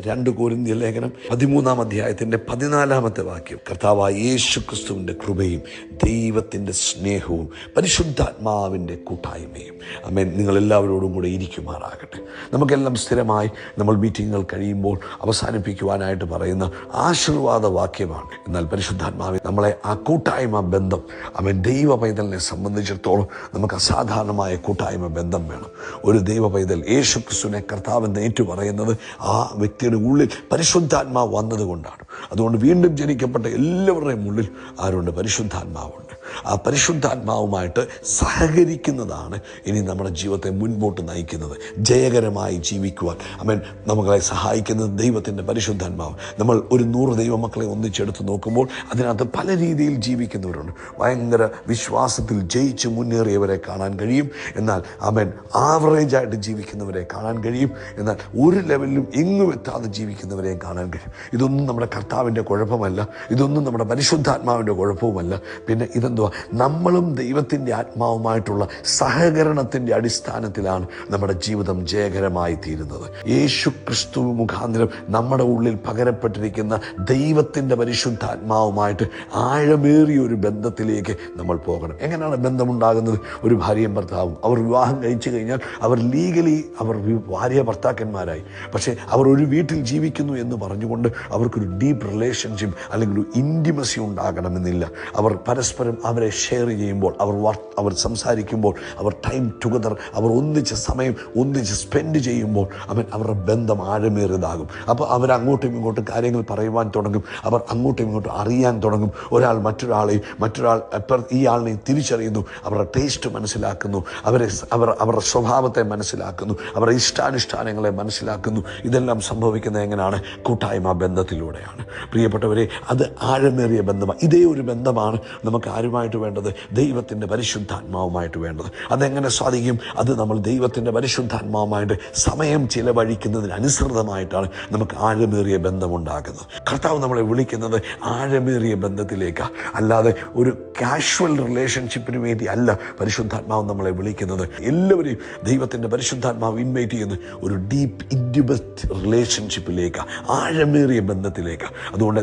2 കൊരിന്ത്യർ ലേഖനം 13-ാം അധ്യായത്തിന്റെ 14-ാമത്തെ വാക്യം, കർത്താവായ യേശു ക്രിസ്തുവിന്റെ കൃപയും ദൈവത്തിന്റെ സ്നേഹവും പരിശുദ്ധാത്മാവിന്റെ കൂട്ടായ്മയും ആമേൻ നിങ്ങളെല്ലാവരോടും കൂടെ ഇരിക്കുമാറാകട്ടെ. നമുക്കെല്ലാം സ്ഥിരമായി നമ്മൾ മീറ്റിങ്ങുകൾ കഴിയുമ്പോൾ അവസാനിപ്പിക്കുവാനായിട്ട് പറയുന്ന ആശീർവാദ വാക്യമാണ്. എന്നാൽ പരിശുദ്ധാത്മാവിൽ നമ്മളെ ആ കൂട്ടായ്മ ബന്ധം, ആമേൻ ദൈവ പൈതലിനെ സംബന്ധിച്ചിടത്തോളം നമുക്ക് അസാധാരണമായ കൂട്ടായ്മ ബന്ധം വേണം. ഒരു ദൈവ പൈതൽ യേശു ക്രിസ്തുവിനെ കർത്താവെന്ന് ഏറ്റുപറയുന്നത് ആ വ്യക്തിയുടെ ഉള്ളിൽ പരിശുദ്ധാത്മാവ് വന്നതുകൊണ്ടാണ്. അതുകൊണ്ട് വീണ്ടും ജനിക്കപ്പെട്ട എല്ലാവരുടെയും ഉള്ളിൽ ആരുണ്ട്? പരിശുദ്ധാത്മാവുണ്ട്. ആ പരിശുദ്ധാത്മാവുമായിട്ട് സഹകരിക്കുന്നതാണ് ഇനി നമ്മുടെ ജീവിതത്തെ മുൻപോട്ട് നയിക്കുന്നത്, ജയകരമായി ജീവിക്കുവാൻ ആമേൻ നമ്മളെ സഹായിക്കുന്നത് ദൈവത്തിൻ്റെ പരിശുദ്ധാത്മാവ്. നമ്മൾ ഒരു 100 ദൈവമക്കളെ ഒന്നിച്ചെടുത്ത് നോക്കുമ്പോൾ അതിനകത്ത് പല രീതിയിൽ ജീവിക്കുന്നവരുണ്ട്. ഭയങ്കര വിശ്വാസത്തിൽ ജയിച്ച് മുന്നേറിയവരെ കാണാൻ കഴിയും. എന്നാൽ ആമേൻ ആവറേജായിട്ട് ജീവിക്കുന്നവരെ കാണാൻ കഴിയും. എന്നാൽ ഒരു ലെവലിലും എങ്ങും എത്താതെ ജീവിക്കുന്നവരെയും കാണാൻ കഴിയും. ഇതൊന്നും നമ്മുടെ കർത്താവിൻ്റെ കുഴപ്പമല്ല, ഇതൊന്നും നമ്മുടെ പരിശുദ്ധാത്മാവിൻ്റെ കുഴപ്പവുമല്ല. പിന്നെ ഇതെന്തുവാ? നമ്മളും ദൈവത്തിൻ്റെ ആത്മാവുമായിട്ടുള്ള സഹകരണത്തിൻ്റെ അടിസ്ഥാനത്തിലാണ് നമ്മുടെ ജീവിതം ജയകരമായി തീരുന്നത്. യേശു ക്രിസ്തു മുഖാന്തരം നമ്മുടെ ഉള്ളിൽ പകരപ്പെട്ടിരിക്കുന്ന ദൈവത്തിൻ്റെ പരിശുദ്ധാത്മാവുമായിട്ട് ആഴമേറിയ ഒരു ബന്ധത്തിലേക്ക് നമ്മൾ പോകണം. എങ്ങനെയാണ് ബന്ധമുണ്ടാകുന്നത്? ഒരു ഭാര്യയും ഭർത്താവും അവർ വിവാഹം കഴിച്ചു കഴിഞ്ഞാൽ അവർ ലീഗലി അവർ ഭാര്യ ഭർത്താക്കന്മാരായി. പക്ഷേ അവർ ഒരു വീട്ടിൽ ജീവിക്കുന്നു എന്ന് പറഞ്ഞുകൊണ്ട് അവർക്കൊരു ഡീപ്പ് റിലേഷൻഷിപ്പ് അല്ലെങ്കിൽ ഒരു ഇൻറ്റിമസി ഉണ്ടാകണമെന്നില്ല. അവർ പരസ്പരം അവരെ ഷെയർ ചെയ്യുമ്പോൾ, അവർ സംസാരിക്കുമ്പോൾ, അവർ ടൈം ടുഗദർ, അവർ സമയം ഒന്നിച്ച് സ്പെൻഡ് ചെയ്യുമ്പോൾ അവരുടെ ബന്ധം ആഴമേറിയതാകും. അപ്പോൾ അവർ അങ്ങോട്ടും ഇങ്ങോട്ടും കാര്യങ്ങൾ പറയുവാൻ തുടങ്ങും. അവർ അങ്ങോട്ടും ഇങ്ങോട്ടും അറിയാൻ തുടങ്ങും. ഒരാൾ മറ്റൊരാളെയും ഈ ആളിനെയും തിരിച്ചറിയുന്നു. അവരുടെ ടേസ്റ്റ് മനസ്സിലാക്കുന്നു, അവരുടെ സ്വഭാവത്തെ മനസ്സിലാക്കുന്നു, അവരുടെ ഇഷ്ടാനുഷ്ഠാനങ്ങളെ മനസ്സിലാക്കുന്നു. ഇതെല്ലാം സംഭവിക്കുന്നത് എങ്ങനെയാണ്? കൂട്ടായ്മ ബന്ധത്തിലൂടെയാണ്. പ്രിയപ്പെട്ടവരെ, അത് ആഴമേറിയ ബന്ധമാണ്. ഇതേ ഒരു ബന്ധമാണ് നമുക്ക് ആരുമായിട്ട് വേണ്ടത്? ദൈവത്തിൻ്റെ പരിശുദ്ധാത്മാവുമായിട്ട് വേണ്ടത്. അതെങ്ങനെ സാധിക്കും? അത് നമ്മൾ ദൈവത്തിൻ്റെ പരിശുദ്ധാത്മാവുമായിട്ട് സമയം ചിലവഴിക്കുന്നതിന് അനുസൃതമായിട്ടാണ് നമുക്ക് ആഴമേറിയ ബന്ധമുണ്ടാകുന്നത്. കർത്താവ് നമ്മളെ വിളിക്കുന്നത് ആഴമേറിയ ബന്ധത്തിലേക്കാണ്, അല്ലാതെ ഒരു കാഷ്വൽ റിലേഷൻഷിപ്പിന് വേണ്ടി അല്ല പരിശുദ്ധാത്മാവ് നമ്മളെ വിളിക്കുന്നത്. എല്ലാവരെയും ദൈവത്തിൻ്റെ പരിശുദ്ധാത്മാവ് ഇൻവൈറ്റ് ചെയ്യുന്ന ഒരു ഡീപ്പ് ഇൻറ്റിമേറ്റ് റിലേഷൻഷിപ്പിലേക്കാണ്, ആഴമേറിയ ബന്ധത്തിലേക്കാണ്. അതുകൊണ്ട്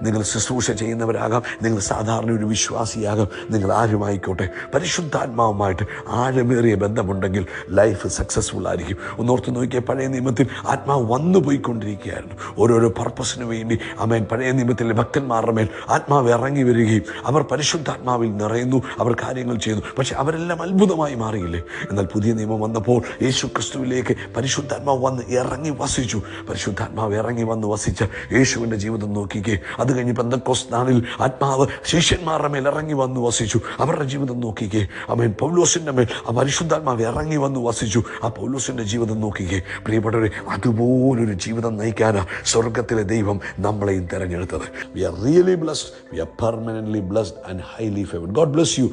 നിങ്ങൾ ശുശ്രൂഷ ചെയ്യുന്നവരാകാം, നിങ്ങൾ സാധാരണ ഒരു വിശ്വാസിയാകാം, നിങ്ങൾ ആരുമായിക്കോട്ടെ, പരിശുദ്ധാത്മാവുമായിട്ട് ആഴമേറിയ ബന്ധമുണ്ടെങ്കിൽ ലൈഫ് സക്സസ്ഫുൾ ആയിരിക്കും. ഒന്നോർത്ത് നോക്കിയാൽ പഴയ നിയമത്തിൽ ആത്മാവ് വന്നു പോയിക്കൊണ്ടിരിക്കുകയായിരുന്നു ഓരോരോ പർപ്പസിന് വേണ്ടി. ആമേൻ. പഴയ നിയമത്തിലെ ഭക്തന്മാരുടെ മേൽ ആത്മാവ് ഇറങ്ങി വരികയും അവർ പരിശുദ്ധാത്മാവിൽ നിറയുന്നു, അവർ കാര്യങ്ങൾ ചെയ്യുന്നു. പക്ഷെ അവരെല്ലാം അത്ഭുതമായി മാറിയില്ലേ? എന്നാൽ പുതിയ നിയമം വന്നപ്പോൾ യേശു ക്രിസ്തുവിലേക്ക് പരിശുദ്ധാത്മാവ് വന്ന് ഇറങ്ങി വസിച്ചു. പരിശുദ്ധാത്മാവ് ഇറങ്ങി വന്ന് വസിച്ച യേശുവിൻ്റെ ജീവിതം നോക്കിക്കേ. അത് കഴിഞ്ഞ് പെന്തക്കോസ്ത് നാളിൽ ആത്മാവ് ശിഷ്യന്മാരുടെ മേൽ ഇറങ്ങി വന്ന് വസിച്ചു. അവരുടെ ജീവിതം നോക്കിക്കേ. ആമേൻ. പൗലോസിൻ്റെ മേൽ ആ പരിശുദ്ധാത്മാവ് ഇറങ്ങി വന്ന് വസിച്ചു. ആ പൗലോസിൻ്റെ ജീവിതം നോക്കിക്കേ. പ്രിയപ്പെട്ടവരെ, അതുപോലൊരു ജീവിതം നയിക്കാനാണ് സ്വർഗത്തിലെ ദൈവം നമ്മളെയും തിരഞ്ഞെടുത്തത്. We are really blessed. We are permanently blessed and highly favored. God bless you.